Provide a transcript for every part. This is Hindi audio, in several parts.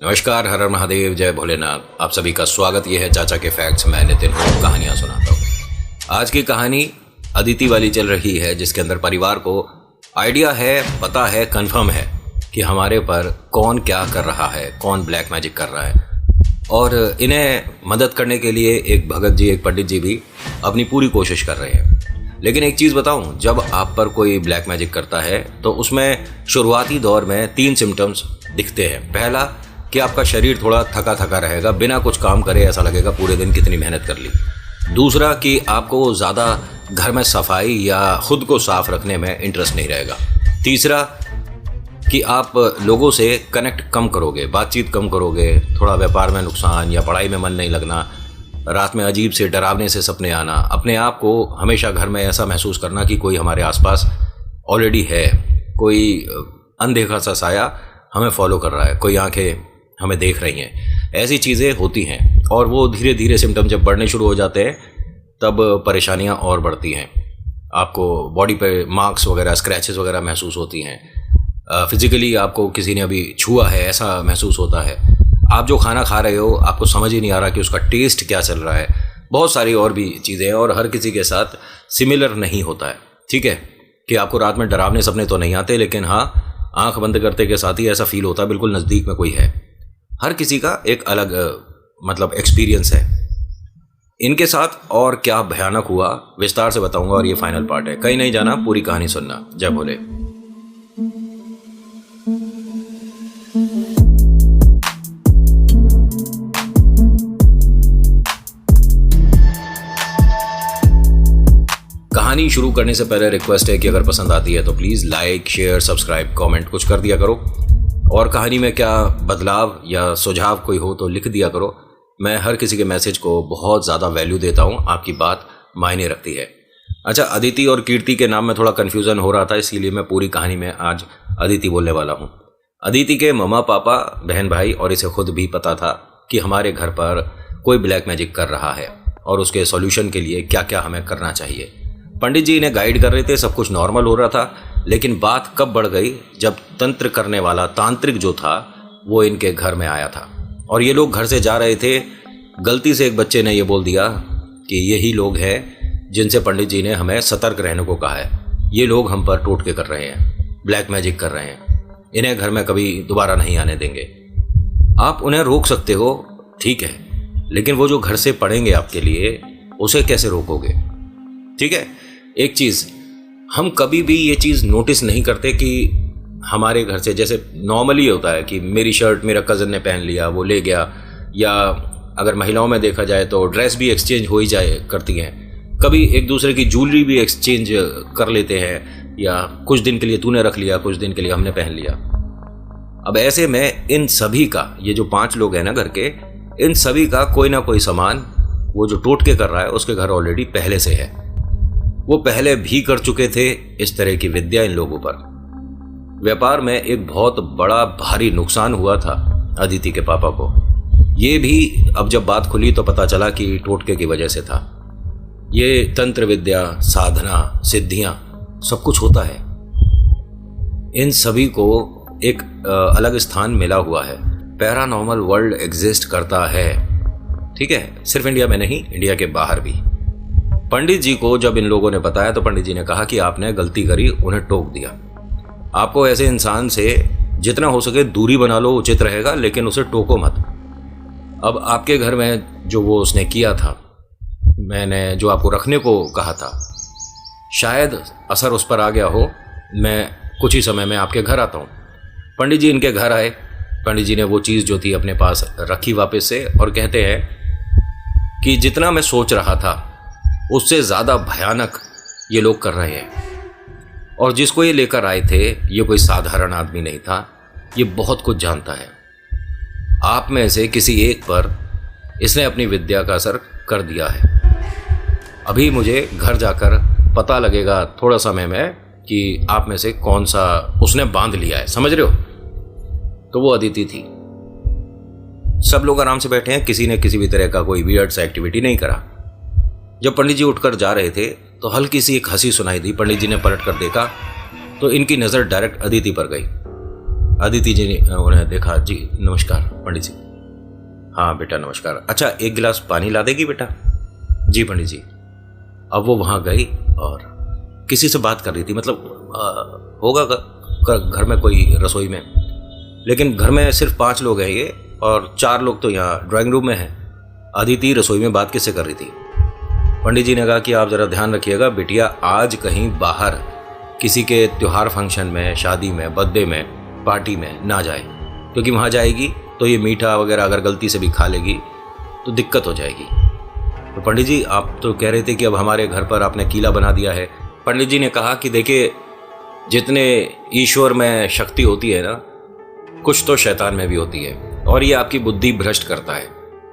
नमस्कार, हर हर महादेव, जय भोलेनाथ। आप सभी का स्वागत। ये है चाचा के फैक्ट्स। मैं नितिन हूँ, कहानियाँ सुनाता हूँ। आज की कहानी अदिति वाली चल रही है, जिसके अंदर परिवार को आइडिया है, पता है, कंफर्म है कि हमारे पर कौन क्या कर रहा है, कौन ब्लैक मैजिक कर रहा है। और इन्हें मदद करने के लिए एक भगत जी, एक पंडित जी भी अपनी पूरी कोशिश कर रहे हैं। लेकिन एक चीज़ बताऊं, जब आप पर कोई ब्लैक मैजिक करता है तो उसमें शुरुआती दौर में 3 सिम्टम्स दिखते हैं। पहला कि आपका शरीर थोड़ा थका थका रहेगा, बिना कुछ काम करे ऐसा लगेगा पूरे दिन कितनी मेहनत कर ली। दूसरा कि आपको ज़्यादा घर में सफाई या खुद को साफ रखने में इंटरेस्ट नहीं रहेगा। तीसरा कि आप लोगों से कनेक्ट कम करोगे, बातचीत कम करोगे, थोड़ा व्यापार में नुकसान या पढ़ाई में मन नहीं लगना, रात में अजीब से डरावने से सपने आना, अपने आप को हमेशा घर में ऐसा महसूस करना कि कोई हमारे आसपास ऑलरेडी है, कोई अनदेखा सा साया हमें फॉलो कर रहा है, कोई आंखें हमें देख रही हैं। ऐसी चीज़ें होती हैं और वो धीरे धीरे सिम्टम जब बढ़ने शुरू हो जाते हैं तब परेशानियां और बढ़ती हैं। आपको बॉडी पे मार्क्स वगैरह, स्क्रैचेस वगैरह महसूस होती हैं। फिजिकली आपको किसी ने अभी छुआ है ऐसा महसूस होता है। आप जो खाना खा रहे हो आपको समझ ही नहीं आ रहा कि उसका टेस्ट क्या चल रहा है। बहुत सारी और भी चीज़ें हैं और हर किसी के साथ सिमिलर नहीं होता है। ठीक है कि आपको रात में डरावने सपने तो नहीं आते, लेकिन हाँ, आंख बंद करते के साथ ही ऐसा फील होता है बिल्कुल नज़दीक में कोई है। हर किसी का एक अलग एक्सपीरियंस है। इनके साथ और क्या भयानक हुआ विस्तार से बताऊंगा और ये फाइनल पार्ट है। कहीं नहीं जाना, पूरी कहानी सुनना। जय भोले। कहानी शुरू करने से पहले रिक्वेस्ट है कि अगर पसंद आती है तो please like, share, subscribe, comment कुछ कर दिया करो। और कहानी में क्या बदलाव या सुझाव कोई हो तो लिख दिया करो। मैं हर किसी के मैसेज को बहुत ज़्यादा वैल्यू देता हूँ, आपकी बात मायने रखती है। अच्छा, अदिति और कीर्ति के नाम में थोड़ा कन्फ्यूज़न हो रहा था, इसीलिए मैं पूरी कहानी में आज अदिति बोलने वाला हूँ। अदिति के मम्मा पापा, बहन भाई और इसे खुद भी पता था कि हमारे घर पर कोई ब्लैक मैजिक कर रहा है और उसके सॉल्यूशन के लिए क्या क्या हमें करना चाहिए। पंडित जी इन्हें गाइड कर रहे थे, सब कुछ नॉर्मल हो रहा था। लेकिन बात कब बढ़ गई जब तंत्र करने वाला तांत्रिक जो था वो इनके घर में आया था। और ये लोग घर से जा रहे थे, गलती से एक बच्चे ने ये बोल दिया कि यही लोग हैं जिनसे पंडित जी ने हमें सतर्क रहने को कहा है। ये लोग हम पर टोटके कर रहे हैं, ब्लैक मैजिक कर रहे हैं, इन्हें घर में कभी दोबारा नहीं आने देंगे। आप उन्हें रोक सकते हो, ठीक है, लेकिन वो जो घर से पढ़ेंगे आपके लिए उसे कैसे रोकोगे? ठीक है, एक चीज़, हम कभी भी ये चीज़ नोटिस नहीं करते कि हमारे घर से, जैसे नॉर्मली होता है कि मेरी शर्ट मेरा कज़न ने पहन लिया, वो ले गया, या अगर महिलाओं में देखा जाए तो ड्रेस भी एक्सचेंज हो ही जाए करती हैं, कभी एक दूसरे की ज्वेलरी भी एक्सचेंज कर लेते हैं, या कुछ दिन के लिए तूने रख लिया, कुछ दिन के लिए हमने पहन लिया। अब ऐसे में इन सभी का, ये जो 5 लोग हैं ना घर के, इन सभी का कोई ना कोई सामान वो जो टोटके कर रहा है उसके घर ऑलरेडी पहले से है। वो पहले भी कर चुके थे इस तरह की विद्या इन लोगों पर। व्यापार में एक बहुत बड़ा भारी नुकसान हुआ था अदिति के पापा को। ये भी अब जब बात खुली तो पता चला कि टोटके की वजह से था। ये तंत्र विद्या, साधना, सिद्धियां, सब कुछ होता है। इन सभी को एक अलग स्थान मिला हुआ है। पैरानॉर्मल वर्ल्ड एग्जिस्ट करता है, ठीक है, सिर्फ इंडिया में नहीं, इंडिया के बाहर भी। पंडित जी को जब इन लोगों ने बताया तो पंडित जी ने कहा कि आपने गलती करी, उन्हें टोक दिया। आपको ऐसे इंसान से जितना हो सके दूरी बना लो, उचित रहेगा, लेकिन उसे टोको मत। अब आपके घर में जो वो उसने किया था, मैंने जो आपको रखने को कहा था, शायद असर उस पर आ गया हो। मैं कुछ ही समय में आपके घर आता हूँ। पंडित जी इनके घर आए। पंडित जी ने वो चीज़ जो थी अपने पास रखी वापस से और कहते हैं कि जितना मैं सोच रहा था उससे ज़्यादा भयानक ये लोग कर रहे हैं। और जिसको ये लेकर आए थे ये कोई साधारण आदमी नहीं था, ये बहुत कुछ जानता है। आप में से किसी एक पर इसने अपनी विद्या का असर कर दिया है। अभी मुझे घर जाकर पता लगेगा थोड़ा समय में कि आप में से कौन सा उसने बांध लिया है, समझ रहे हो? तो वो अदिति थी। सब लोग आराम से बैठे हैं, किसी ने किसी भी तरह का कोई वियर्ड सा एक्टिविटी नहीं करा। जब पंडित जी उठकर जा रहे थे तो हल्की सी एक हंसी सुनाई दी। पंडित जी ने पलट कर देखा तो इनकी नज़र डायरेक्ट अदिति पर गई। अदिति जी ने उन्हें देखा। जी नमस्कार पंडित जी। हाँ बेटा नमस्कार। अच्छा एक गिलास पानी ला देगी बेटा? जी पंडित जी। अब वो वहाँ गई और किसी से बात कर रही थी, मतलब होगा घर में कोई रसोई में, लेकिन घर में सिर्फ 5 लोग हैं ये, और 4 लोग तो यहाँ ड्राइंग रूम में हैं। अदिति रसोई में बात किससे कर रही थी? पंडित जी ने कहा कि आप ज़रा ध्यान रखिएगा बिटिया, आज कहीं बाहर किसी के त्यौहार फंक्शन में, शादी में, बर्थडे में, पार्टी में ना जाए, क्योंकि वहाँ जाएगी तो ये मीठा वगैरह अगर गलती से भी खा लेगी तो दिक्कत हो जाएगी। तो पंडित जी आप तो कह रहे थे कि अब हमारे घर पर आपने कीला बना दिया है। पंडित जी ने कहा कि देखिए, जितने ईश्वर में शक्ति होती है ना, कुछ तो शैतान में भी होती है, और ये आपकी बुद्धि भ्रष्ट करता है।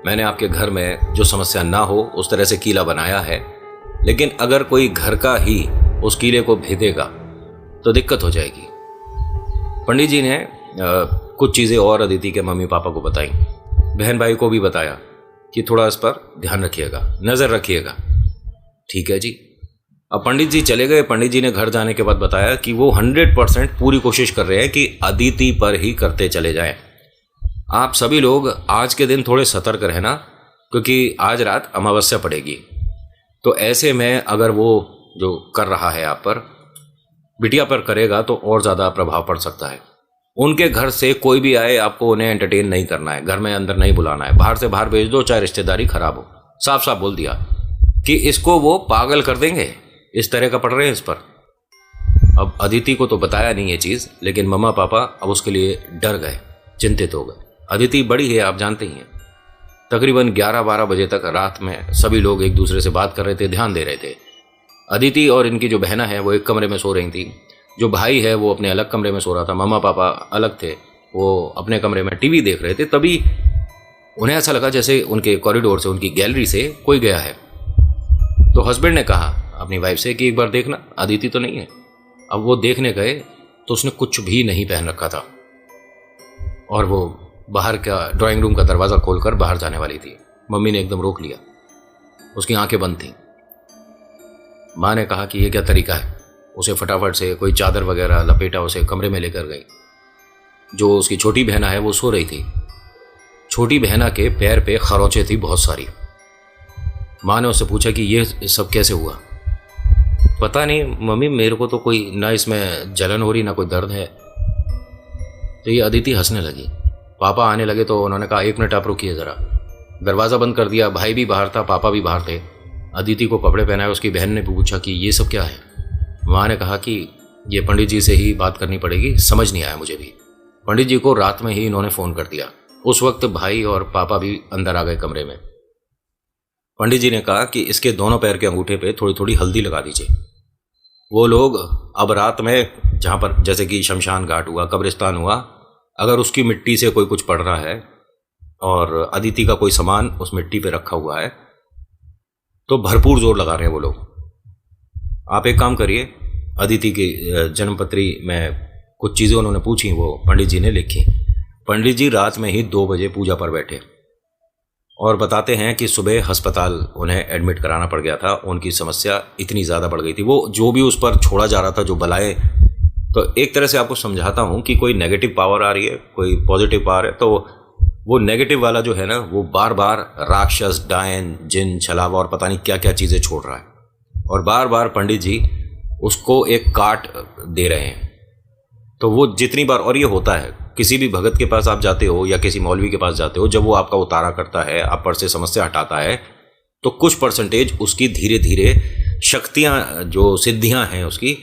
मैंने आपके घर में जो समस्या ना हो उस तरह से कीला बनाया है, लेकिन अगर कोई घर का ही उस कीले को भेदेगा तो दिक्कत हो जाएगी। पंडित जी ने कुछ चीज़ें और अदिति के मम्मी पापा को बताई, बहन भाई को भी बताया कि थोड़ा इस पर ध्यान रखिएगा, नज़र रखिएगा। ठीक है जी। अब पंडित जी चले गए। पंडित जी ने घर जाने के बाद बताया कि वो 100% पूरी कोशिश कर रहे हैं कि अदिति पर ही करते चले जाएं। आप सभी लोग आज के दिन थोड़े सतर्क रहना, क्योंकि आज रात अमावस्या पड़ेगी। तो ऐसे में अगर वो जो कर रहा है आप पर, बिटिया पर करेगा तो और ज़्यादा प्रभाव पड़ सकता है। उनके घर से कोई भी आए, आपको उन्हें एंटरटेन नहीं करना है, घर में अंदर नहीं बुलाना है, बाहर से बाहर भेज दो, चाहे रिश्तेदारी खराब हो। साफ साफ बोल दिया कि इसको वो पागल कर देंगे, इस तरह का पड़ रहे हैं इस पर। अब अदिति को तो बताया नहीं ये चीज़, लेकिन मम्मा पापा अब उसके लिए डर गए, चिंतित हो गए। अदिति बड़ी है, आप जानते ही हैं। तकरीबन 11-12 बजे तक रात में सभी लोग एक दूसरे से बात कर रहे थे, ध्यान दे रहे थे। अदिति और इनकी जो बहना है वो एक कमरे में सो रही थी, जो भाई है वो अपने अलग कमरे में सो रहा था, मम्मा पापा अलग थे, वो अपने कमरे में टीवी देख रहे थे। तभी उन्हें ऐसा लगा जैसे उनके कॉरिडोर से, उनकी गैलरी से कोई गया है। तो हस्बैंड ने कहा अपनी वाइफ से कि एक बार देखना, अदिति तो नहीं है। अब वो देखने गए तो उसने कुछ भी नहीं पहन रखा था, और वो बाहर का ड्राइंग रूम का दरवाज़ा खोलकर बाहर जाने वाली थी। मम्मी ने एकदम रोक लिया, उसकी आंखें बंद थीं। माँ ने कहा कि ये क्या तरीका है। उसे फटाफट से कोई चादर वगैरह लपेटा, उसे कमरे में लेकर गई। जो उसकी छोटी बहना है वो सो रही थी। छोटी बहना के पैर पे खरोंचें थी बहुत सारी। माँ ने उससे पूछा कि ये सब कैसे हुआ। पता नहीं मम्मी, मेरे को तो कोई ना इसमें जलन हो रही ना कोई दर्द है। तो ये अदिति हंसने लगी। पापा आने लगे तो उन्होंने कहा 1 मिनट आप रुकिए ज़रा। दरवाज़ा बंद कर दिया। भाई भी बाहर था, पापा भी बाहर थे। अदिति को कपड़े पहनाए। उसकी बहन ने पूछा कि ये सब क्या है। माँ ने कहा कि ये पंडित जी से ही बात करनी पड़ेगी, समझ नहीं आया मुझे भी। पंडित जी को रात में ही इन्होंने फ़ोन कर दिया। उस वक्त भाई और पापा भी अंदर आ गए कमरे में। पंडित जी ने कहा कि इसके दोनों पैर के अंगूठे पे थोड़ी थोड़ी हल्दी लगा दीजिए। वो लोग अब रात में जहाँ पर जैसे कि शमशान घाट हुआ, कब्रिस्तान हुआ, अगर उसकी मिट्टी से कोई कुछ पड़ रहा है और अदिति का कोई सामान उस मिट्टी पे रखा हुआ है तो भरपूर जोर लगा रहे हैं वो लोग। आप एक काम करिए, अदिति की जन्मपत्री में कुछ चीज़ें उन्होंने पूछी, वो पंडित जी ने लिखी। पंडित जी रात में ही 2 बजे पूजा पर बैठे और बताते हैं कि सुबह अस्पताल उन्हें एडमिट कराना पड़ गया था। उनकी समस्या इतनी ज़्यादा बढ़ गई थी, वो जो भी उस पर छोड़ा जा रहा था, जो बलाएं। तो एक तरह से आपको समझाता हूँ कि कोई नेगेटिव पावर आ रही है, कोई पॉजिटिव पावर है, तो वो नेगेटिव वाला जो है ना, वो बार बार राक्षस, डायन, जिन, छलावा और पता नहीं क्या क्या चीज़ें छोड़ रहा है, और बार बार पंडित जी उसको एक काट दे रहे हैं। तो वो जितनी बार, और ये होता है किसी भी भगत के पास आप जाते हो या किसी मौलवी के पास जाते हो, जब वो आपका उतारा करता है, आप पर से समस्या हटाता है, तो कुछ परसेंटेज उसकी धीरे धीरे शक्तियाँ, जो सिद्धियाँ हैं उसकी,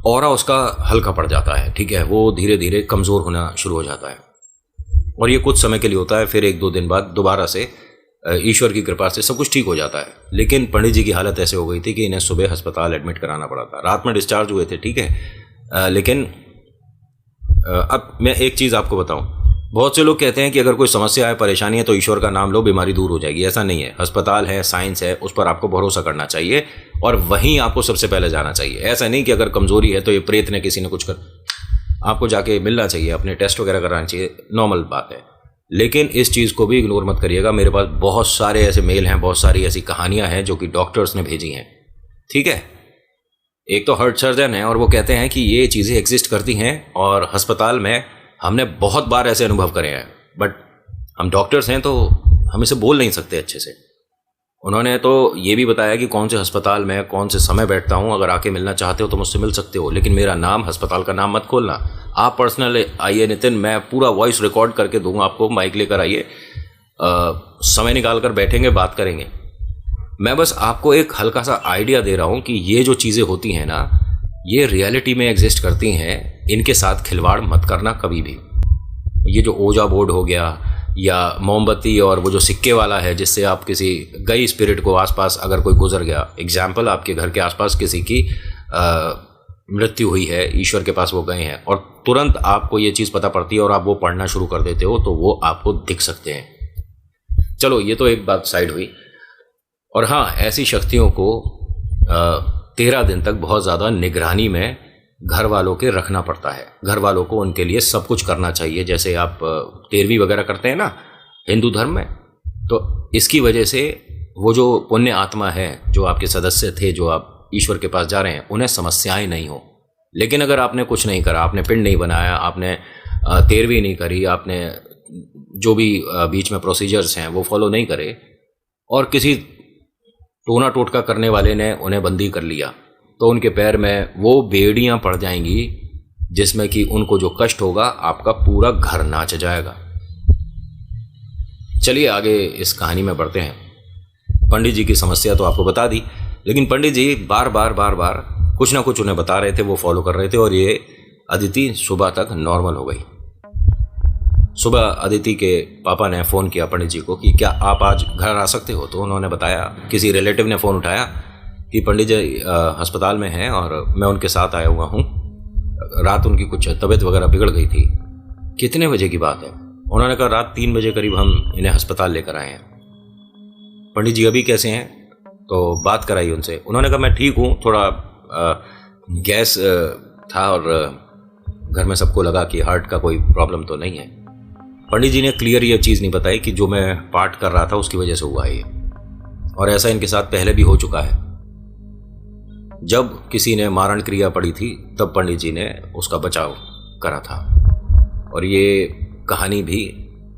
ऑरा उसका हल्का पड़ जाता है। ठीक है, वो धीरे धीरे कमज़ोर होना शुरू हो जाता है, और ये कुछ समय के लिए होता है। फिर 1-2 दिन बाद दोबारा से ईश्वर की कृपा से सब कुछ ठीक हो जाता है। लेकिन पंडित जी की हालत ऐसे हो गई थी कि इन्हें सुबह अस्पताल एडमिट कराना पड़ा था। रात में डिस्चार्ज हुए थे, ठीक है, लेकिन अब मैं एक चीज़ आपको बताऊं, बहुत से लोग कहते हैं कि अगर कोई समस्या है, परेशानी है, तो ईश्वर का नाम लो, बीमारी दूर हो जाएगी। ऐसा नहीं है। अस्पताल है, साइंस है, उस पर आपको भरोसा करना चाहिए और वहीं आपको सबसे पहले जाना चाहिए। ऐसा नहीं कि अगर कमज़ोरी है तो ये प्रेत ने, किसी ने कुछ कर, आपको जाके मिलना चाहिए, अपने टेस्ट वगैरह कराना चाहिए, नॉर्मल बात है। लेकिन इस चीज़ को भी इग्नोर मत करिएगा। मेरे पास बहुत सारे ऐसे मेल हैं, बहुत सारी ऐसी कहानियाँ हैं जो कि डॉक्टर्स ने भेजी हैं, ठीक है। एक तो हार्ट सर्जन है और वो कहते हैं कि ये चीज़ें एग्जिस्ट करती हैं और अस्पताल में हमने बहुत बार ऐसे अनुभव करे हैं, बट हम डॉक्टर्स हैं तो हम इसे बोल नहीं सकते अच्छे से। उन्होंने तो ये भी बताया कि कौन से अस्पताल में कौन से समय बैठता हूँ, अगर आके मिलना चाहते हो तो मुझसे मिल सकते हो, लेकिन मेरा नाम, अस्पताल का नाम मत खोलना। आप पर्सनल आइए नितिन, मैं पूरा वॉइस रिकॉर्ड करके दूंगा आपको, माइक लेकर आइए, समय निकाल कर बैठेंगे, बात करेंगे। मैं बस आपको एक हल्का सा आइडिया दे रहा हूँ कि ये जो चीज़ें होती हैं ना, ये रियलिटी में एग्जिस्ट करती हैं, इनके साथ खिलवाड़ मत करना कभी भी। ये जो ओजा बोर्ड हो गया या मोमबत्ती और वो जो सिक्के वाला है जिससे आप किसी गई स्पिरिट को आसपास अगर कोई गुजर गया, एग्जाम्पल आपके घर के आसपास किसी की मृत्यु हुई है, ईश्वर के पास वो गए हैं और तुरंत आपको ये चीज़ पता पड़ती है और आप वो पढ़ना शुरू कर देते हो, तो वो आपको दिख सकते हैं। चलो ये तो एक बात साइड हुई। और हाँ, ऐसी शक्तियों को 13 दिन तक बहुत ज़्यादा निगरानी में घर वालों के रखना पड़ता है। घर वालों को उनके लिए सब कुछ करना चाहिए, जैसे आप 13वीं वगैरह करते हैं ना हिंदू धर्म में, तो इसकी वजह से वो जो पुण्य आत्मा है, जो आपके सदस्य थे, जो आप ईश्वर के पास जा रहे हैं, उन्हें समस्याएं नहीं हो। लेकिन अगर आपने कुछ नहीं करा, आपने पिंड नहीं बनाया, आपने 13वीं नहीं करी, आपने जो भी बीच में प्रोसीजर्स हैं वो फॉलो नहीं करे और किसी टोना टोटका करने वाले ने उन्हें बंदी कर लिया, तो उनके पैर में वो बेड़ियां पड़ जाएंगी जिसमें कि उनको जो कष्ट होगा, आपका पूरा घर नाच जाएगा। चलिए आगे इस कहानी में बढ़ते हैं। पंडित जी की समस्या तो आपको बता दी, लेकिन पंडित जी बार बार कुछ ना कुछ उन्हें बता रहे थे, वो फॉलो कर रहे थे और ये अदिति सुबह तक नॉर्मल हो गई। सुबह अदिति के पापा ने फ़ोन किया पंडित जी को कि क्या आप आज घर आ सकते हो, तो उन्होंने बताया, किसी रिलेटिव ने फ़ोन उठाया कि पंडित जी अस्पताल में हैं और मैं उनके साथ आया हुआ हूँ, रात उनकी कुछ तबीयत वगैरह बिगड़ गई थी। कितने बजे की बात है? उन्होंने कहा रात 3 बजे करीब हम इन्हें अस्पताल लेकर आए हैं। पंडित जी अभी कैसे हैं? तो बात कराई उनसे। उन्होंने कहा मैं ठीक हूँ, थोड़ा गैस था और घर में सबको लगा कि हार्ट का कोई प्रॉब्लम तो नहीं है। पंडित जी ने क्लियर ये चीज़ नहीं बताई कि जो मैं पाठ कर रहा था उसकी वजह से हुआ है ये, और ऐसा इनके साथ पहले भी हो चुका है। जब किसी ने मारण क्रिया पड़ी थी तब पंडित जी ने उसका बचाव करा था, और ये कहानी भी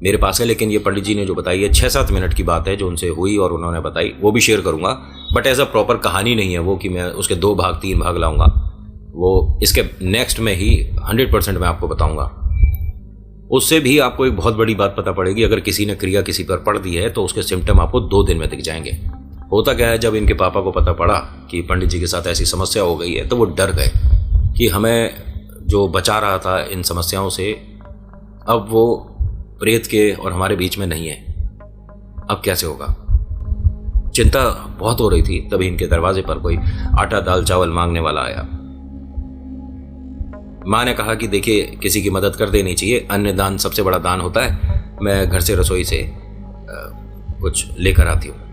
मेरे पास है, लेकिन ये पंडित जी ने जो बताई है 6-7 मिनट की बात है जो उनसे हुई और उन्होंने बताई, वो भी शेयर करूँगा, बट एज अ प्रॉपर कहानी नहीं है वो कि मैं उसके 2 भाग 3 भाग लाऊंगा। वो इसके नेक्स्ट में ही 100% मैं आपको बताऊँगा। उससे भी आपको एक बहुत बड़ी बात पता पड़ेगी, अगर किसी ने क्रिया किसी पर पड़ दी है तो उसके सिम्टम आपको 2 दिन में दिख जाएंगे। होता क्या है, जब इनके पापा को पता पड़ा कि पंडित जी के साथ ऐसी समस्या हो गई है तो वो डर गए कि हमें जो बचा रहा था इन समस्याओं से, अब वो प्रेत के और हमारे बीच में नहीं है, अब कैसे होगा। चिंता बहुत हो रही थी। तभी इनके दरवाजे पर कोई आटा दाल चावल मांगने वाला आया। माँ ने कहा कि देखिए किसी की मदद कर देनी चाहिए, अन्न दान सबसे बड़ा दान होता है। मैं घर से रसोई से कुछ लेकर आती हूँ।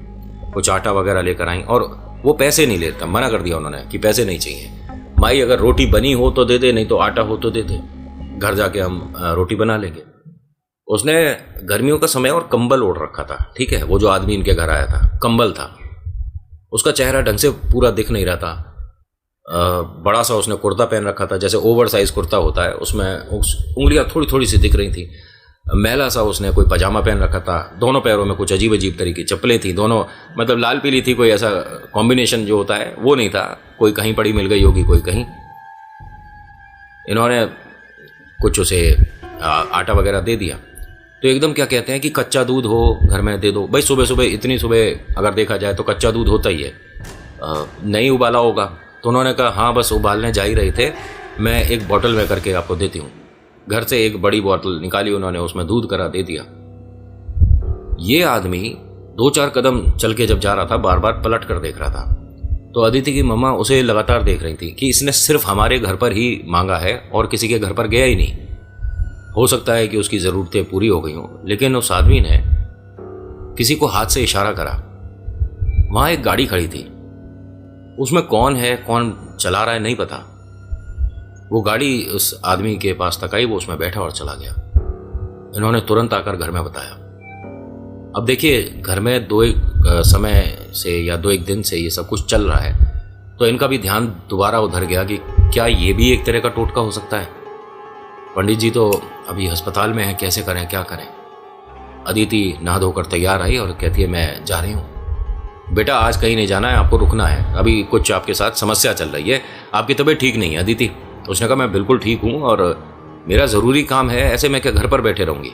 कुछ आटा वगैरह लेकर आई और वो पैसे नहीं लेता, मना कर दिया उन्होंने कि पैसे नहीं चाहिए। माई अगर रोटी बनी हो तो दे दे, नहीं तो आटा हो तो दे दे, घर जाके हम रोटी बना लेंगे। उसने गर्मियों का समय और कंबल ओढ़ रखा था, ठीक है। वो जो आदमी इनके घर आया था, कंबल था, उसका चेहरा ढंग से पूरा दिख नहीं रहा था। बड़ा सा उसने कुर्ता पहन रखा था, जैसे ओवर साइज कुर्ता होता है, उसमें उंगलियां थोड़ी थोड़ी सी दिख रही थी। मैला सा उसने कोई पजामा पहन रखा था। दोनों पैरों में कुछ अजीब अजीब तरह की चप्पलें थी, दोनों मतलब लाल पीली थी। कोई ऐसा कॉम्बिनेशन जो होता है वो नहीं था, कोई कहीं पड़ी मिल गई होगी, कोई कहीं। इन्होंने कुछ उसे आटा वगैरह दे दिया तो एकदम क्या कहते हैं कि कच्चा दूध हो घर में दे दो। भाई सुबह सुबह, इतनी सुबह अगर देखा जाए तो कच्चा दूध होता ही है, नहीं उबाला होगा। तो उन्होंने कहा हाँ बस उबालने जा ही रहे थे, मैं एक बोतल में करके आपको देती हूँ। घर से एक बड़ी बोतल निकाली उन्होंने, उसमें दूध करा दे दिया। ये आदमी 2-4 कदम चल के जब जा रहा था, बार बार पलट कर देख रहा था। तो अदिति की मम्मा उसे लगातार देख रही थी कि इसने सिर्फ हमारे घर पर ही मांगा है और किसी के घर पर गया ही नहीं। हो सकता है कि उसकी ज़रूरतें पूरी हो गई हों, लेकिन उस आदमी ने किसी को हाथ से इशारा करा। वहाँ एक गाड़ी खड़ी थी, उसमें कौन है कौन चला रहा है नहीं पता। वो गाड़ी उस आदमी के पास तक आई, वो उसमें बैठा और चला गया। इन्होंने तुरंत आकर घर में बताया। अब देखिए घर में 2-1 समय से या 2-1 दिन से ये सब कुछ चल रहा है, तो इनका भी ध्यान दोबारा उधर गया कि क्या ये भी एक तरह का टोटका हो सकता है। पंडित जी तो अभी अस्पताल में हैं, कैसे करें क्या करें। अदिति नहा धोकर तैयार आई और कहती है मैं जा रही हूँ। बेटा आज कहीं नहीं जाना है, आपको रुकना है, अभी कुछ आपके साथ समस्या चल रही है, आपकी तबीयत ठीक नहीं है अदिति। उसने कहा मैं बिल्कुल ठीक हूँ और मेरा ज़रूरी काम है, ऐसे मैं क्या घर पर बैठे रहूँगी।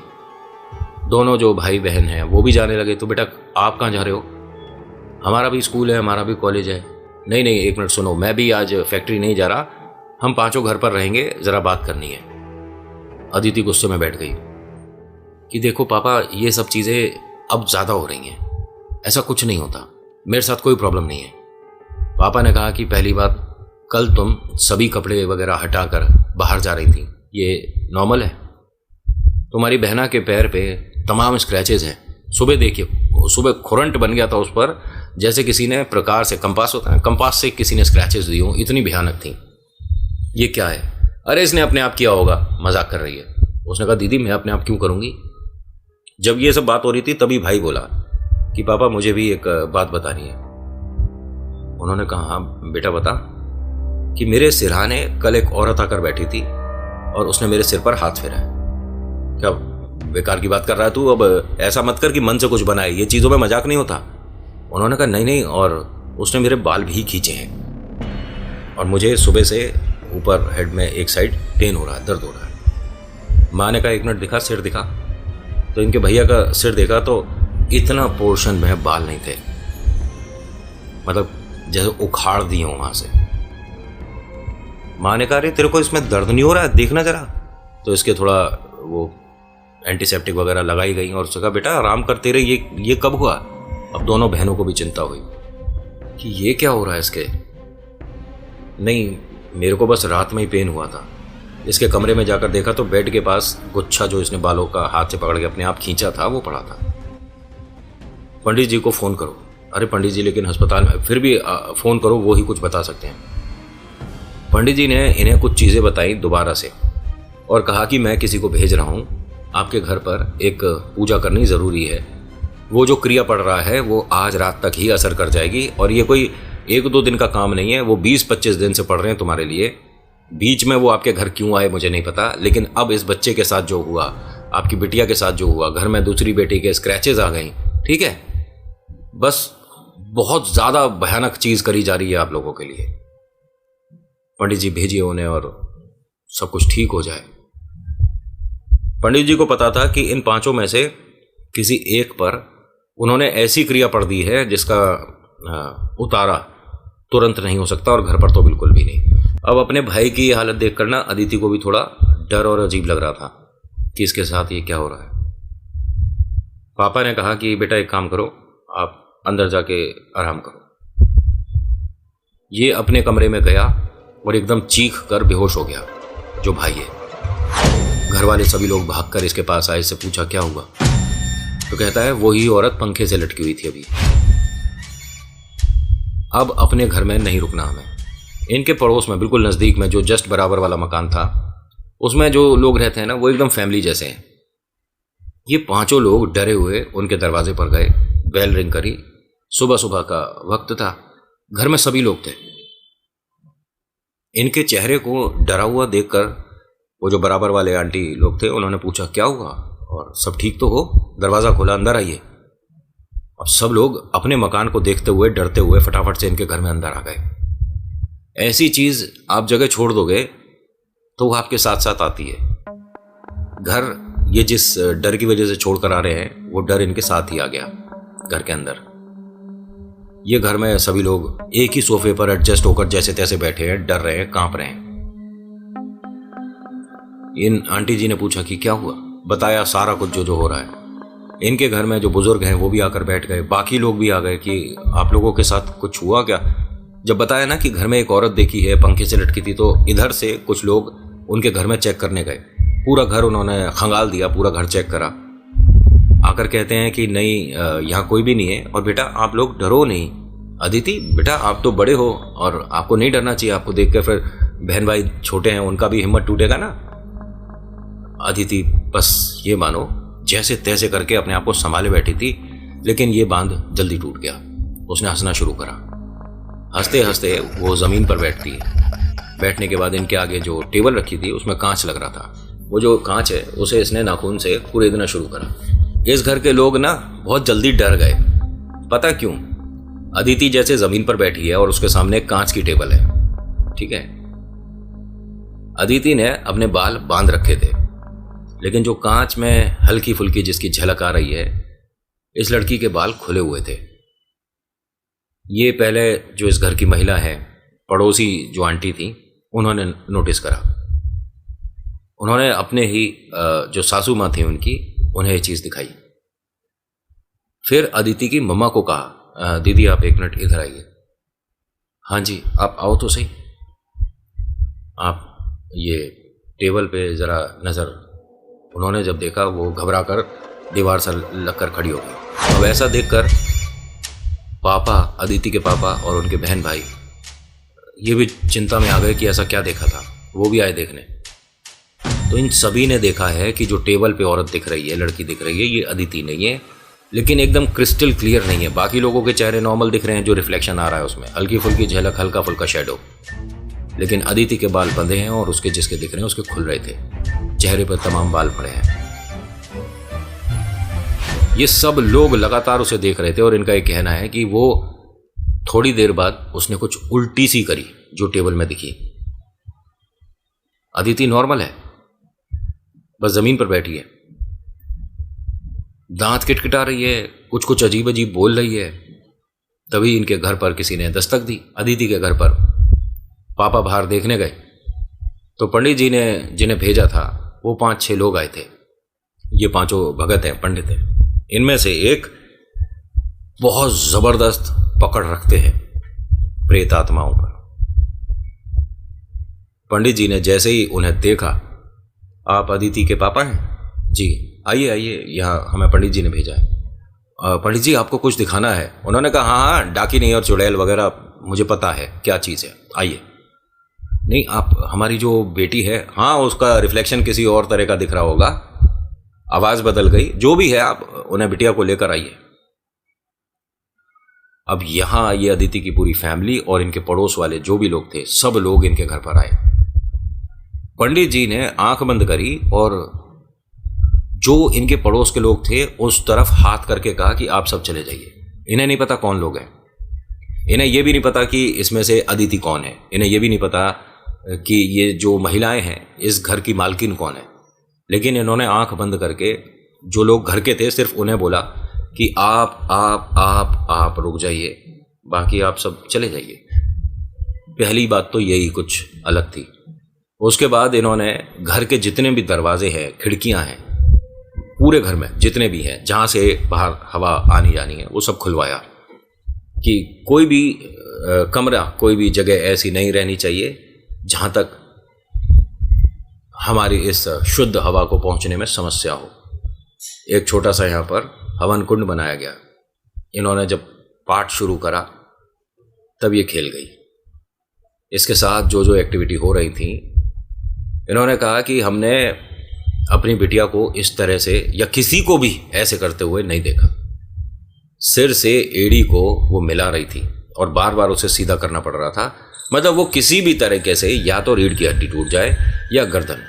दोनों जो भाई बहन हैं वो भी जाने लगे। तो बेटा आप कहाँ जा रहे हो? हमारा भी स्कूल है, हमारा भी कॉलेज है। नहीं नहीं एक मिनट सुनो, मैं भी आज फैक्ट्री नहीं जा रहा, हम पांचों घर पर रहेंगे, ज़रा बात करनी है। अदिति गुस्से में बैठ गई कि देखो पापा ये सब चीज़ें अब ज़्यादा हो रही हैं, ऐसा कुछ नहीं होता, मेरे साथ कोई प्रॉब्लम नहीं है। पापा ने कहा कि पहली बात, कल तुम सभी कपड़े वगैरह हटाकर बाहर जा रही थी, ये नॉर्मल है? तुम्हारी बहना के पैर पे तमाम स्क्रैचेज हैं, सुबह देखिए, सुबह खुरंट बन गया था उस पर, जैसे किसी ने प्रकार से, कंपास होता है, कंपास से किसी ने स्क्रैचेज दी हों, इतनी भयानक थी। ये क्या है? अरे इसने अपने आप किया होगा, मजाक कर रही है। उसने कहा दीदी मैं अपने आप क्यों करूँगी। जब ये सब बात हो रही थी तभी भाई बोला कि पापा मुझे भी एक बात बतानी है। उन्होंने कहा हाँ बेटा बता। कि मेरे सिरहाने कल एक औरत आकर बैठी थी और उसने मेरे सिर पर हाथ फेरा है। क्या बेकार की बात कर रहा है तू? अब ऐसा मत कर कि मन से कुछ बनाए, ये चीज़ों में मजाक नहीं होता। उन्होंने कहा नहीं नहीं, और उसने मेरे बाल भी खींचे हैं और मुझे सुबह से ऊपर हेड में एक साइड पेन हो रहा है, दर्द हो रहा है। माँ ने कहा एक मिनट दिखा, सिर दिखा। तो इनके भैया का सिर देखा तो इतना पोर्शन में बाल नहीं थे, मतलब जैसे उखाड़ दिए हो वहाँ से। माँ ने कहा अरे तेरे को इसमें दर्द नहीं हो रहा है, देखना जरा। तो इसके थोड़ा वो एंटीसेप्टिक वगैरह लगाई गई और उसने कहा बेटा आराम करते रहे, ये कब हुआ? अब दोनों बहनों को भी चिंता हुई कि ये क्या हो रहा है इसके। नहीं मेरे को बस रात में ही पेन हुआ था। इसके कमरे में जाकर देखा तो बेड के पास गुच्छा जो इसने बालों का हाथ से पकड़ के अपने आप खींचा था वो पड़ा था। पंडित जी को फ़ोन करो। अरे पंडित जी लेकिन अस्पताल में, फिर भी फ़ोन करो, वो ही कुछ बता सकते हैं। पंडित जी ने इन्हें कुछ चीज़ें बताई दोबारा से और कहा कि मैं किसी को भेज रहा हूँ, आपके घर पर एक पूजा करनी ज़रूरी है। वो जो क्रिया पड़ रहा है वो आज रात तक ही असर कर जाएगी और ये कोई 1-2 दिन का काम नहीं है, वो 20-25 दिन से पड़ रहे हैं तुम्हारे लिए। बीच में वो आपके घर क्यों आए मुझे नहीं पता, लेकिन अब इस बच्चे के साथ जो हुआ, आपकी बिटिया के साथ जो हुआ, घर में दूसरी बेटी के स्क्रैचेज आ गई, ठीक है, बस बहुत ज़्यादा भयानक चीज़ करी जा रही है आप लोगों के लिए। पंडित जी भेजिए उन्हें और सब कुछ ठीक हो जाए। पंडित जी को पता था कि इन पांचों में से किसी एक पर उन्होंने ऐसी क्रिया पड़ दी है जिसका उतारा तुरंत नहीं हो सकता और घर पर तो बिल्कुल भी नहीं। अब अपने भाई की हालत देखकर ना अदिति को भी थोड़ा डर और अजीब लग रहा था कि इसके साथ ये क्या हो रहा है। पापा ने कहा कि बेटा एक काम करो, आप अंदर जाके आराम करो। ये अपने कमरे में गया और एकदम चीख कर बेहोश हो गया जो भाई है। घर वाले सभी लोग भागकर इसके पास आए, इससे पूछा क्या हुआ। तो कहता है वही औरत पंखे से लटकी हुई थी अभी। अब अपने घर में नहीं रुकना हमें। इनके पड़ोस में बिल्कुल नज़दीक में जो जस्ट बराबर वाला मकान था उसमें जो लोग रहते हैं ना वो एकदम फैमिली जैसे हैं। ये पांचों लोग डरे हुए उनके दरवाजे पर गए, बेल रिंग करी। सुबह सुबह का वक्त था, घर में सभी लोग थे। इनके चेहरे को डरा हुआ देखकर वो जो बराबर वाले आंटी लोग थे उन्होंने पूछा क्या हुआ और सब ठीक तो हो? दरवाज़ा खोला, अंदर आइए। अब सब लोग अपने मकान को देखते हुए डरते हुए फटाफट से इनके घर में अंदर आ गए। ऐसी चीज़ आप जगह छोड़ दोगे तो वो आपके साथ साथ आती है। घर ये जिस डर की वजह से छोड़कर आ रहे हैं वो डर इनके साथ ही आ गया घर के अंदर। ये घर में सभी लोग एक ही सोफे पर एडजस्ट होकर जैसे तैसे बैठे हैं, डर रहे हैं, कांप रहे हैं। इन आंटी जी ने पूछा कि क्या हुआ, बताया सारा कुछ जो हो रहा है। इनके घर में जो बुजुर्ग हैं वो भी आकर बैठ गए, बाकी लोग भी आ गए कि आप लोगों के साथ कुछ हुआ क्या। जब बताया ना कि घर में एक औरत देखी है पंखे से लटकी थी तो इधर से कुछ लोग उनके घर में चेक करने गए। पूरा घर उन्होंने खंगाल दिया, पूरा घर चेक करा। आकर कहते हैं कि नहीं यहाँ कोई भी नहीं है और बेटा आप लोग डरो नहीं। अदिति बेटा आप तो बड़े हो और आपको नहीं डरना चाहिए, आपको देख कर फिर बहन भाई छोटे हैं उनका भी हिम्मत टूटेगा ना। अदिति बस ये मानो जैसे तैसे करके अपने आप को संभाले बैठी थी, लेकिन ये बांध जल्दी टूट गया। उसने हंसना शुरू करा। हंसते हंसते वो ज़मीन पर बैठती है। बैठने के बाद इनके आगे जो टेबल रखी थी उसमें कांच लग रहा था। वो जो कांच है उसे इसने नाखून से कुरेदना शुरू करा। इस घर के लोग ना बहुत जल्दी डर गए। पता क्यों? अदिति जैसे ज़मीन पर बैठी है और उसके सामने एक कांच की टेबल है, ठीक है। अदिति ने अपने बाल बांध रखे थे, लेकिन जो कांच में हल्की फुल्की जिसकी झलक आ रही है, इस लड़की के बाल खुले हुए थे। ये पहले जो इस घर की महिला है, पड़ोसी जो आंटी थी, उन्होंने नोटिस करा। उन्होंने अपने ही जो सासू माँ थी उनकी, उन्हें ये चीज़ दिखाई। फिर अदिति की मम्मा को कहा, दीदी आप 1 मिनट इधर आइए। हाँ जी, आप आओ तो सही। आप ये टेबल पे ज़रा नज़र। उन्होंने जब देखा वो घबरा कर दीवार से लगकर खड़ी हो गई। अब ऐसा देखकर पापा, अदिति के पापा और उनके बहन भाई ये भी चिंता में आ गए कि ऐसा क्या देखा था। वो भी आए देखने। तो इन सभी ने देखा है कि जो टेबल पे औरत दिख रही है, लड़की दिख रही है, ये अदिति नहीं है, लेकिन एकदम क्रिस्टल क्लियर नहीं है। बाकी लोगों के चेहरे नॉर्मल दिख रहे हैं, जो रिफ्लेक्शन आ रहा है उसमें हल्की फुल्की झलक, हल्का फुल्का शेडो, लेकिन अदिति के बाल बंधे हैं और उसके जिसके दिख रहे हैं उसके खुल रहे थे। चेहरे पर तमाम बाल पड़े हैं। ये सब लोग लगातार उसे देख रहे थे और इनका ये कहना है कि वो थोड़ी देर बाद उसने कुछ उल्टी सी करी जो टेबल में दिखी। अदिति नॉर्मल है, बस जमीन पर बैठी है, दांत किटकिटा रही है, कुछ कुछ अजीब अजीब बोल रही है। तभी इनके घर पर किसी ने दस्तक दी। अदिति के घर पर पापा बाहर देखने गए तो पंडित जी ने जिन्हें भेजा था वो 5-6 लोग आए थे। ये 5 भगत हैं, पंडित हैं। इनमें से एक बहुत जबरदस्त पकड़ रखते हैं प्रेत आत्माओं पर। पंडित जी ने जैसे ही उन्हें देखा, आप अदिति के पापा हैं? जी, आइए आइए, यहाँ हमें पंडित जी ने भेजा है। पंडित जी आपको कुछ दिखाना है। उन्होंने कहा हाँ, डाकिनी और चुड़ैल वगैरह मुझे पता है क्या चीज़ है, आइए। नहीं, आप हमारी जो बेटी है, हाँ उसका रिफ्लेक्शन किसी और तरह का दिख रहा होगा, आवाज़ बदल गई, जो भी है आप उन्हें बिटिया को लेकर आइए। अब यहाँ ये अदिति की पूरी फैमिली और इनके पड़ोस वाले जो भी लोग थे, सब लोग इनके घर पर आए। पंडित जी ने आंख बंद करी और जो इनके पड़ोस के लोग थे उस तरफ हाथ करके कहा कि आप सब चले जाइए। इन्हें नहीं पता कौन लोग हैं, इन्हें यह भी नहीं पता कि इसमें से अदिति कौन है, इन्हें यह भी नहीं पता कि ये जो महिलाएं हैं इस घर की मालकिन कौन है। लेकिन इन्होंने आंख बंद करके जो लोग घर के थे सिर्फ उन्हें बोला कि आप रुक जाइए, बाकी आप सब चले जाइए। पहली बात तो यही कुछ अलग थी। उसके बाद इन्होंने घर के जितने भी दरवाजे हैं, खिड़कियां हैं, पूरे घर में जितने भी हैं जहाँ से बाहर हवा आनी जानी है, वो सब खुलवाया कि कोई भी कमरा, कोई भी जगह ऐसी नहीं रहनी चाहिए जहाँ तक हमारी इस शुद्ध हवा को पहुँचने में समस्या हो। एक छोटा सा यहाँ पर हवन कुंड बनाया गया। इन्होंने जब पाठ शुरू करा तब ये खेल गई। इसके साथ जो जो एक्टिविटी हो रही थी, इन्होंने कहा कि हमने अपनी बिटिया को इस तरह से या किसी को भी ऐसे करते हुए नहीं देखा। सिर से एड़ी को वो मिला रही थी और बार बार उसे सीधा करना पड़ रहा था। मतलब वो किसी भी तरीके से या तो रीढ़ की हड्डी टूट जाए या गर्दन,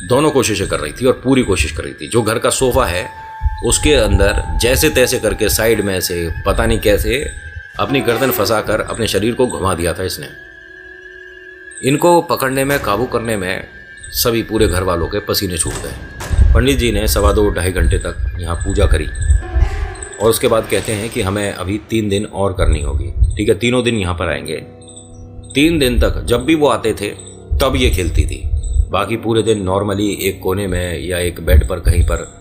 दोनों कोशिशें कर रही थी और पूरी कोशिश कर रही थी। जो घर का सोफा है उसके अंदर जैसे तैसे करके साइड में से पता नहीं कैसे अपनी गर्दन फंसाकर अपने शरीर को घुमा दिया था इसने। इनको पकड़ने में, काबू करने में सभी पूरे घर वालों के पसीने छूट गए। पंडित जी ने 2.25 घंटे तक यहाँ पूजा करी और उसके बाद कहते हैं कि हमें अभी 3 दिन और करनी होगी। ठीक है, तीनों दिन यहाँ पर आएंगे। 3 दिन तक जब भी वो आते थे तब ये खेलती थी। बाकी पूरे दिन नॉर्मली एक कोने में या एक बेड पर कहीं पर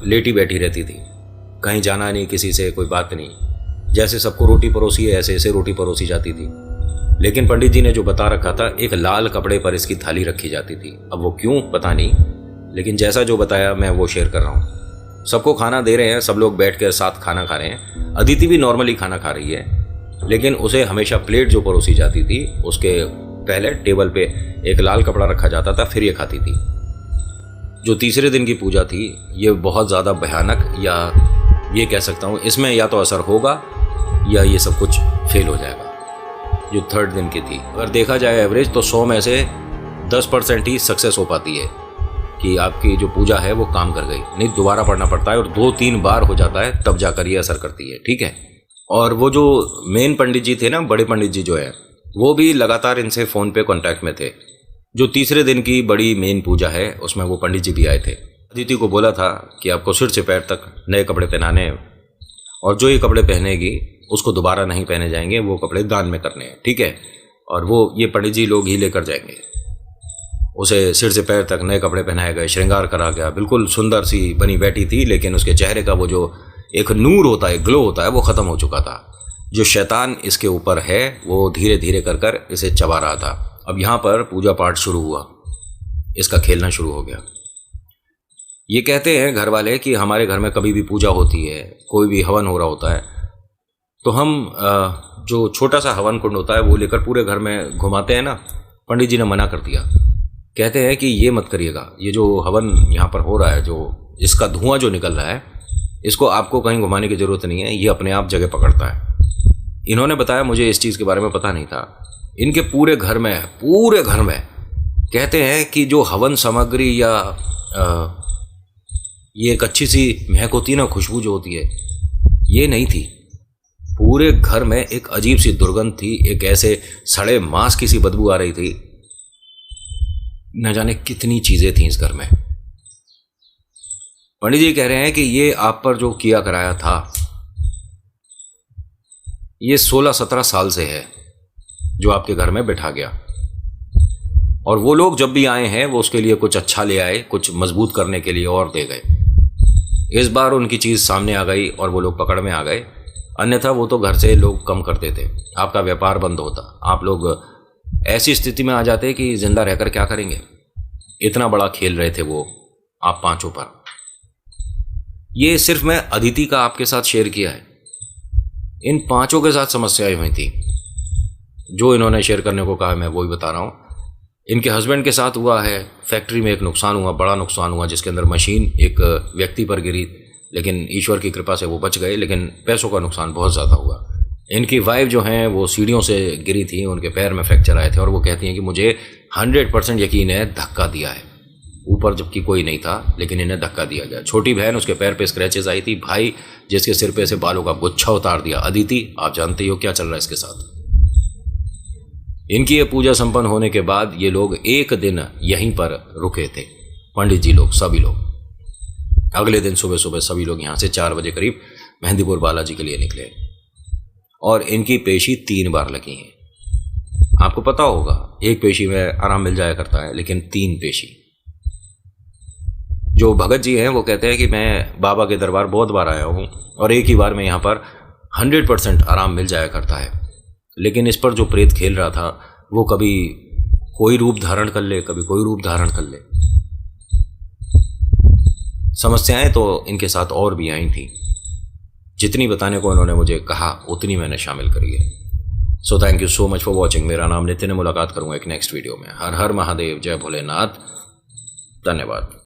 लेटी बैठी रहती थी। कहीं जाना नहीं, किसी से कोई बात नहीं। जैसे सबको रोटी परोसी है ऐसे ऐसे रोटी परोसी जाती थी। लेकिन पंडित जी ने जो बता रखा था, एक लाल कपड़े पर इसकी थाली रखी जाती थी। अब वो क्यों पता नहीं, लेकिन जैसा जो बताया मैं वो शेयर कर रहा हूँ। सबको खाना दे रहे हैं, सब लोग बैठ कर साथ खाना खा रहे हैं। अदिति भी नॉर्मली खाना खा रही है, लेकिन उसे हमेशा प्लेट जो परोसी जाती थी उसके पहले टेबल पे एक लाल कपड़ा रखा जाता था, फिर ये खाती थी। जो तीसरे दिन की पूजा थी ये बहुत ज़्यादा भयानक, या ये कह सकता हूँ इसमें या तो असर होगा या ये सब कुछ फेल हो जाएगा। जो थर्ड दिन की थी। अगर देखा जाए एवरेज तो 100 में से 10% ही सक्सेस हो पाती है कि आपकी जो पूजा है वो काम कर गई, नहीं दोबारा पढ़ना पड़ता है और 2-3 बार हो जाता है तब जाकर ये असर करती है। ठीक है, और वो जो मेन पंडित जी थे ना, बड़े पंडित जी जो है, वो भी लगातार इनसे फ़ोन पे कांटेक्ट में थे। जो तीसरे दिन की बड़ी मेन पूजा है उसमें वो पंडित जी भी आए थे। अदिति को बोला था कि आपको सिर से पैर तक नए कपड़े पहनाने हैं और जो ये कपड़े पहनेगी उसको दोबारा नहीं पहने जाएंगे, वो कपड़े दान में करने हैं। ठीक है, और वो ये पंडित जी लोग ही लेकर जाएंगे। उसे सिर से पैर तक नए कपड़े पहनाए गए, श्रृंगार करा गया, बिल्कुल सुंदर सी बनी बैठी थी, लेकिन उसके चेहरे का वो जो एक नूर होता है, ग्लो होता है, वो ख़त्म हो चुका था। जो शैतान इसके ऊपर है वो धीरे धीरे कर कर इसे चबा रहा था। अब यहाँ पर पूजा पाठ शुरू हुआ, इसका खेलना शुरू हो गया। ये कहते हैं घर वाले कि हमारे घर में कभी भी पूजा होती है, कोई भी हवन हो रहा होता है, तो हम जो छोटा सा हवन कुंड होता है वो लेकर पूरे घर में घुमाते हैं ना। पंडित जी ने मना कर दिया, कहते हैं कि ये मत करिएगा, ये जो हवन यहाँ पर हो रहा है, जो इसका धुआं जो निकल रहा है, इसको आपको कहीं घुमाने की ज़रूरत नहीं है, ये अपने आप जगह पकड़ता है। इन्होंने बताया, मुझे इस चीज़ के बारे में पता नहीं था। इनके पूरे घर में कहते हैं कि जो हवन सामग्री या ये एक अच्छी सी महक होती है ना, खुशबू जो होती है, ये नहीं थी। पूरे घर में एक अजीब सी दुर्गंध थी, एक ऐसे सड़े मांस की सी बदबू आ रही थी। न जाने कितनी चीज़ें थीं इस घर में। पंडित जी कह रहे हैं कि ये आप पर जो किया कराया था ये 16-17 साल से है, जो आपके घर में बैठा गया, और वो लोग जब भी आए हैं वो उसके लिए कुछ अच्छा ले आए, कुछ मजबूत करने के लिए और दे गए। इस बार उनकी चीज़ सामने आ गई और वो लोग पकड़ में आ गए, अन्यथा वो तो घर से लोग कम करते थे, आपका व्यापार बंद होता, आप लोग ऐसी स्थिति में आ जाते कि जिंदा रहकर क्या करेंगे। इतना बड़ा खेल रहे थे वो आप पांचों पर। ये सिर्फ मैं अदिति का आपके साथ शेयर किया है, इन पांचों के साथ समस्याएं हुई थी। जो इन्होंने शेयर करने को कहा मैं वही बता रहा हूँ। इनके हस्बैंड के साथ हुआ है, फैक्ट्री में एक नुकसान हुआ, बड़ा नुकसान हुआ, जिसके अंदर मशीन एक व्यक्ति पर गिरी, लेकिन ईश्वर की कृपा से वो बच गए, लेकिन पैसों का नुकसान बहुत ज़्यादा हुआ। इनकी वाइफ जो हैं वो सीढ़ियों से गिरी थी, उनके पैर में फ्रैक्चर आए थे, और वो कहती हैं कि मुझे 100% यकीन है धक्का दिया है, ऊपर जबकि कोई नहीं था, लेकिन इन्हें धक्का दिया गया। छोटी बहन, उसके पैर पे स्क्रैचेस आई थी। भाई, जिसके सिर पे से बालों का गुच्छा उतार दिया। अदिति, आप जानते हो क्या चल रहा है इसके साथ। इनकी ये पूजा संपन्न होने के बाद ये लोग एक दिन यहीं पर रुके थे, पंडित जी लोग, सभी लोग। अगले दिन सुबह सुबह सभी लोग यहाँ से 4 बजे करीब मेहंदीपुर बालाजी के लिए निकले, और इनकी पेशी 3 बार लगी हैं। आपको पता होगा, एक पेशी में आराम मिल जाया करता है, लेकिन 3 पेशी। जो भगत जी हैं वो कहते हैं कि मैं बाबा के दरबार बहुत बार आया हूँ और एक ही बार में यहाँ पर 100% आराम मिल जाया करता है, लेकिन इस पर जो प्रेत खेल रहा था वो कभी कोई रूप धारण कर ले, कभी कोई रूप धारण कर ले। समस्याएं तो इनके साथ और भी आई थी, जितनी बताने को इन्होंने मुझे कहा उतनी मैंने शामिल करी है। So thank you so much for watching. मेरा नाम नितिन है, मुलाकात करूँगा एक नेक्स्ट वीडियो में। हर हर महादेव, जय भोलेनाथ, धन्यवाद।